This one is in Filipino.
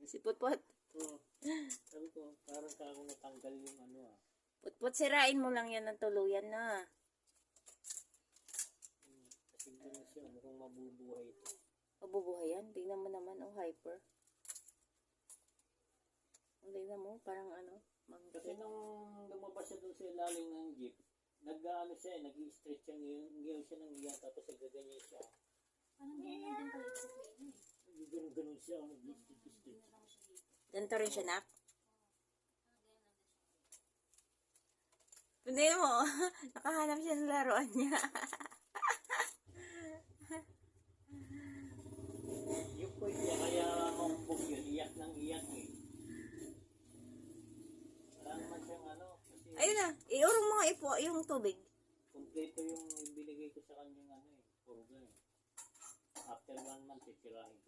Si Putput. Oo. Sabi ko, parang ako natanggal yung ano ah. Putput, sirain mo lang yan ng tuluyan na. Kasi gano'n siya, mukhang mabubuhay ito. Mabubuhay yan. Tingnan mo naman, oh, hyper. Tingnan mo, parang ano. Kasi nung lumabas siya doon sa ilalim ng jeep, nag-ano siya, nag-i-stretch siya, ngayon siya ng ngayon, tapos nagaganyan siya. Parang ganyan din pala sa plane eh. Ganun siya, nag-i-stretch. Ganito rin siya, nak. Tingnan mo, nakahanap siya ng laruan niya. Yung po niya, kaya mampog yun, iyak ng iyak eh. Wala naman siyang ano, kasi Ayun na, iurong mga ipo yung tubig. kompleto yung binigay ko sa kanyang ano eh, purga eh. After 1 month, titirahin.